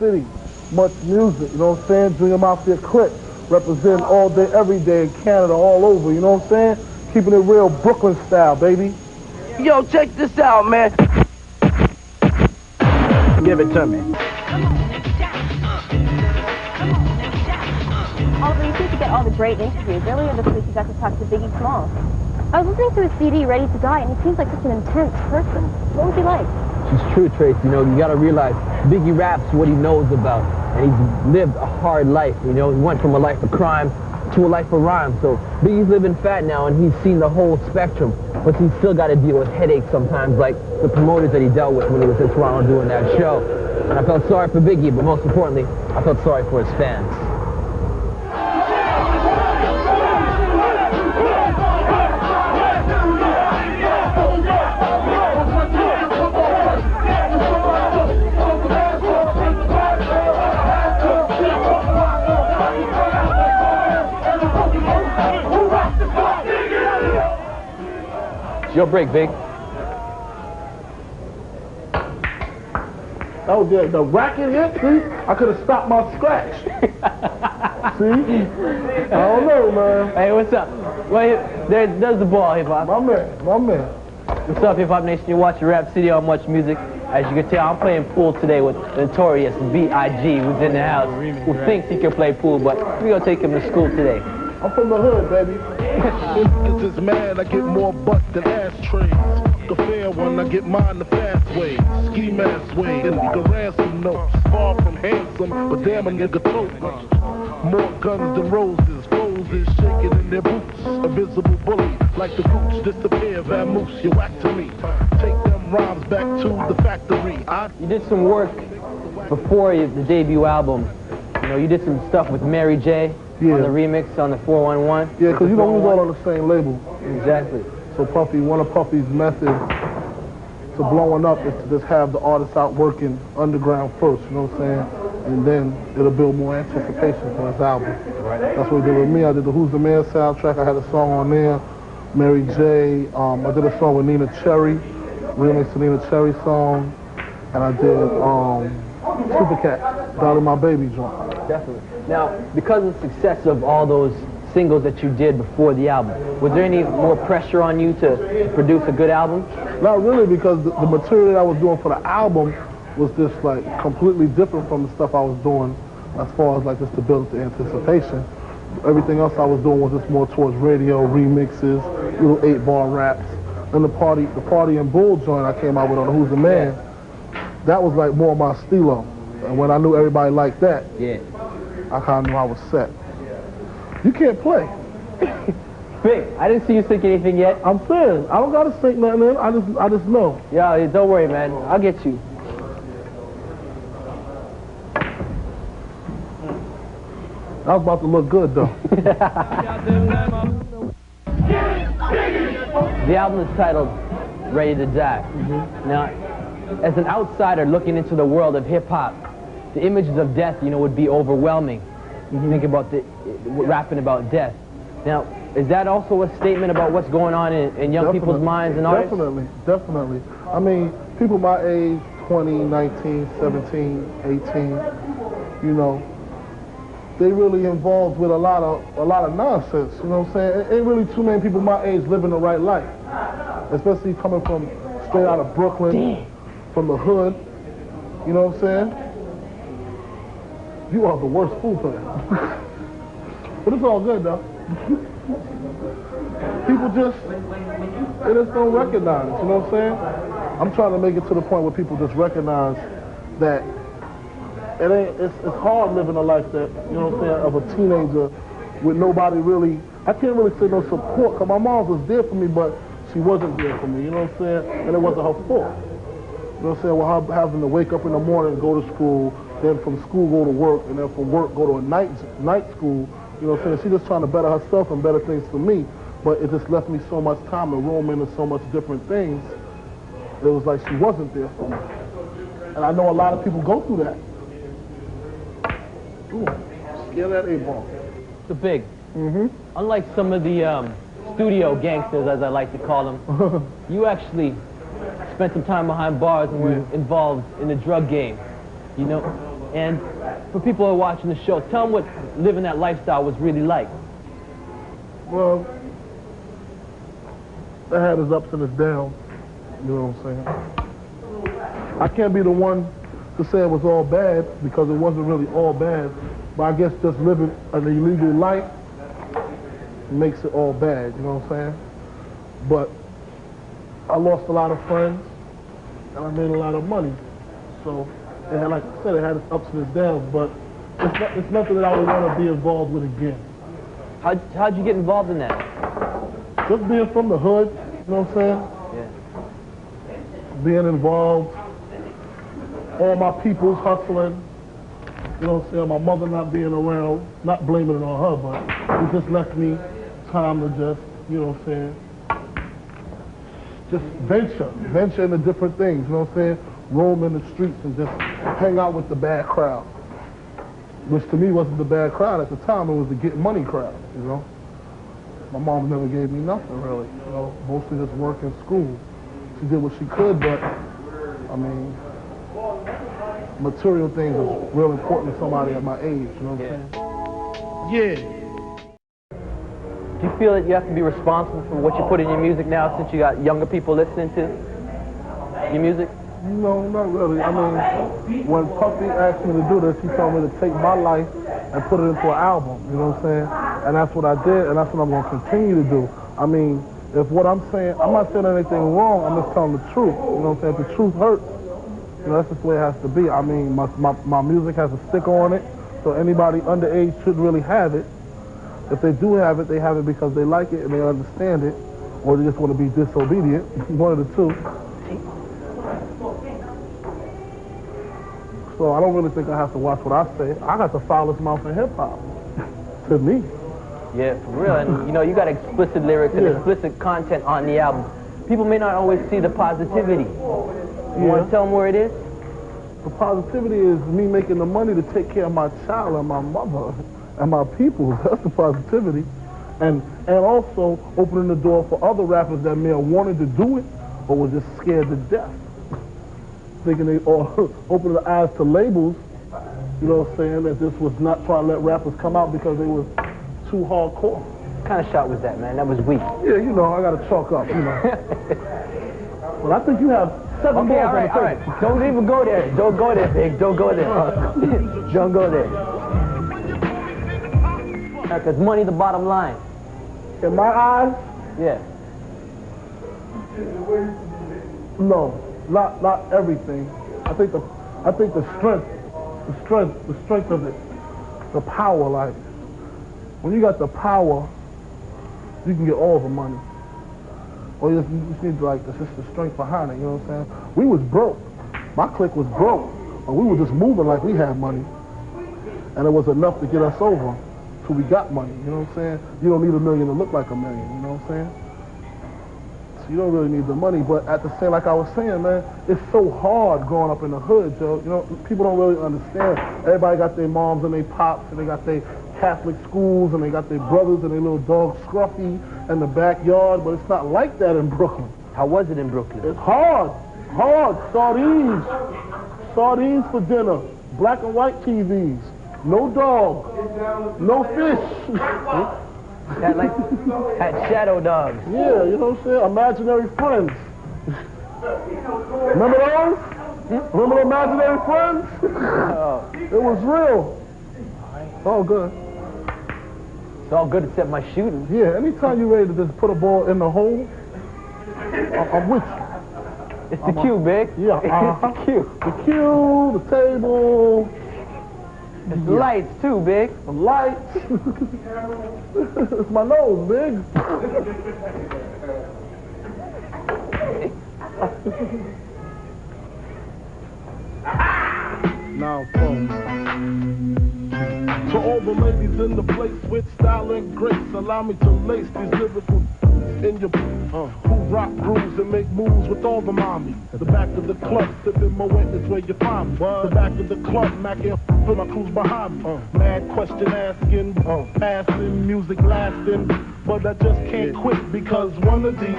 Rapcity, MuchMusic, you know what I'm saying? Junior Mafia Click, representing all day, every day in Canada, all over, you know what I'm saying? Keeping it real Brooklyn style, baby. Yo, check this out, man. Give it to me. Oliver, you seem to get all the great interviews. Earlier this week, you got to talk to Biggie Smalls. I was listening to his CD, Ready to Die, and he seems like such an intense person. What was he like? It's true, Trace. You know, you gotta realize Biggie raps what he knows about, and he's lived a hard life. You know, he went from a life of crime to a life of rhyme. So Biggie's living fat now, and he's seen the whole spectrum. But he's still got to deal with headaches sometimes, like the promoters that he dealt with when he was in Toronto doing that show. And I felt sorry for Biggie, but most importantly, I felt sorry for his fans. Your break, Big. Oh, the racket hit, see? I could have stopped my scratch. See? I don't know, man. Hey, what's up? Well, there's the ball, Hip Hop. My man. What's up, Hip Hop Nation? You're watching Rapcity on MuchMusic. As you can tell, I'm playing pool today with Notorious, B.I.G., who's in the house, who thinks he can play pool, but we're going to take him to school today. I'm from the hood, baby. This is mad, I get more butt than ashtrays. The fair one, I get mine the fast way. Ski mask way, and nigga ransom notes. Far from handsome, but damn a nigga tote. More guns than roses, roses shaking in their boots. A visible bully, like the roots disappear. Vamoose, you whack to me. Take them rhymes back to the factory. You did some work before the debut album. You know, you did some stuff with Mary J. On the remix on the 411. Yeah, because you know we was all on the same label. Exactly. So Puffy, one of Puffy's methods to blowing up is to just have the artists out working underground first, you know what I'm saying? And then it'll build more anticipation for his album. Right. That's what we did with me. I did the Who's the Man soundtrack. I had a song on there. Mary J. I did a song with Nina Cherry, remix to Nina Cherry song. And I did Super Cat, Dolly My Baby joint. Definitely. Now, because of the success of all those singles that you did before the album, was there any more pressure on you to produce a good album? Not really, because the material that I was doing for the album was just like completely different from the stuff I was doing as far as like just to build the anticipation. Everything else I was doing was just more towards radio, remixes, little 8-bar raps. And the party and Bull joint I came out with on the Who's the Man, that was like more my stilo. And when I knew everybody liked that, I kind of knew I was set. You can't play. Big, I didn't see you sync anything yet. I'm saying, I don't gotta sync nothing in. I just know. Yeah, don't worry, man. I'll get you. I was about to look good though. The album is titled Ready to Die. Now, as an outsider looking into the world of hip-hop, the images of death, you know, would be overwhelming. You think about rapping about death. Now, is that also a statement about what's going on in young people's minds and artists? Definitely. I mean, people my age, 20, 19, 17, 18, you know, they really involved with a lot of nonsense, you know what I'm saying? Ain't really too many people my age living the right life, especially coming from straight out of Brooklyn, from the hood, you know what I'm saying? You are the worst fool for that. But it's all good though. People they just don't recognize it, you know what I'm saying? I'm trying to make it to the point where people just recognize that it's hard living a life that, you know what I'm saying, of a teenager with nobody really, I can't really say no support, because my mom was there for me, but she wasn't there for me, you know what I'm saying? And it wasn't her fault. You know what I'm saying? Well, her having to wake up in the morning and go to school, then from school go to work, and then from work go to a night school, you know what I'm saying? She's just trying to better herself and better things for me, but it just left me so much time to roam into so much different things. It was like she wasn't there for me. And I know a lot of people go through that. Ooh, scare that 8-ball. The Big. Unlike some of the studio gangsters, as I like to call them, you actually spent some time behind bars and were involved in the drug game. You know, And for people who are watching the show, tell them what living that lifestyle was really like. Well, it had its ups and its downs, you know what I'm saying? I can't be the one to say it was all bad, because it wasn't really all bad, but I guess just living an illegal life makes it all bad, you know what I'm saying? But I lost a lot of friends, and I made a lot of money. So, it had, like I said, it had its ups and its downs, but it's nothing that I would want to be involved with again. How'd you get involved in that? Just being from the hood, you know what I'm saying? Yeah. Being involved, all my people's hustling, you know what I'm saying? My mother not being around, not blaming it on her, but it just left me time to just, you know what I'm saying? Just venture into different things, you know what I'm saying? Roam in the streets and just hang out with the bad crowd. Which to me wasn't the bad crowd at the time, it was the get money crowd, you know? My mom never gave me nothing really, you know, mostly just work and school. She did what she could, but I mean, material things is real important to somebody at my age, you know what I'm saying? Yeah. Do you feel that you have to be responsible for what you put in your music now, since you got younger people listening to your music? No, not really. I mean, when Puffy asked me to do this, he told me to take my life and put it into an album, you know what I'm saying? And that's what I did, and that's what I'm going to continue to do. I mean, if what I'm saying, I'm not saying anything wrong, I'm just telling the truth, you know what I'm saying? If the truth hurts, you know, that's just the way it has to be. I mean, my music has a sticker on it, so anybody underage shouldn't really have it. If they do have it, they have it because they like it and they understand it, or they just want to be disobedient, one of the two. So I don't really think I have to watch what I say. I got the foulest mouth in hip-hop, to me. Yeah, for real. And you know, you got explicit lyrics and explicit content on the album. People may not always see the positivity. You want to tell them where it is? The positivity is me making the money to take care of my child and my mother and my people. That's the positivity. And also opening the door for other rappers that may have wanted to do it or were just scared to death. Thinking they, or opening the eyes to labels, you know what I'm saying, that this was not trying to let rappers come out because they was too hardcore. What kind of shot was that, man? That was weak. Yeah, you know, I got to chalk up, you know. Well, I think you have 7 balls on the table. All right. Don't even go there. Don't go there, Big. Don't go there. Don't go there. Because money the bottom line. In my eyes? Yeah. No, not everything. I think the strength of it, the power, like, when you got the power, you can get all the money. Or you just need like just the strength behind it, you know what I'm saying? We was broke. My clique was broke, but we were just moving like we had money. And it was enough to get us over till we got money, you know what I'm saying? You don't need $1 million to look like $1 million, you know what I'm saying? So you don't really need the money, but at the same, like I was saying, man, it's so hard growing up in the hood, Joe. You know, people don't really understand. Everybody got their moms and their pops, and they got their Catholic schools, and they got their brothers and their little dog Scruffy in the backyard, but it's not like that in Brooklyn. How was it in Brooklyn? It's hard. Sardines for dinner. Black and white TVs. No dog. No fish. Had shadow dogs. Yeah, you know what I'm saying? Imaginary friends. Remember those? Remember the imaginary friends? It was real. It's all good. It's all good except my shooting. Yeah, anytime you're ready to just put a ball in the hole, I'm with you. It's the cue, Big. Yeah, It's the cue. The cue, the table. It's the lights, too, Big. The lights. It's my nose, Big. Now, folks. To all the ladies in the place with style and grace, allow me to lace these lyrical in your who rock grooves and make moves with all the mommies. The back of the club, sipping my wet is where you find me. The back of the club, macking for my crews behind me. Mad question asking, passing, music lasting, but I just can't quit because one of these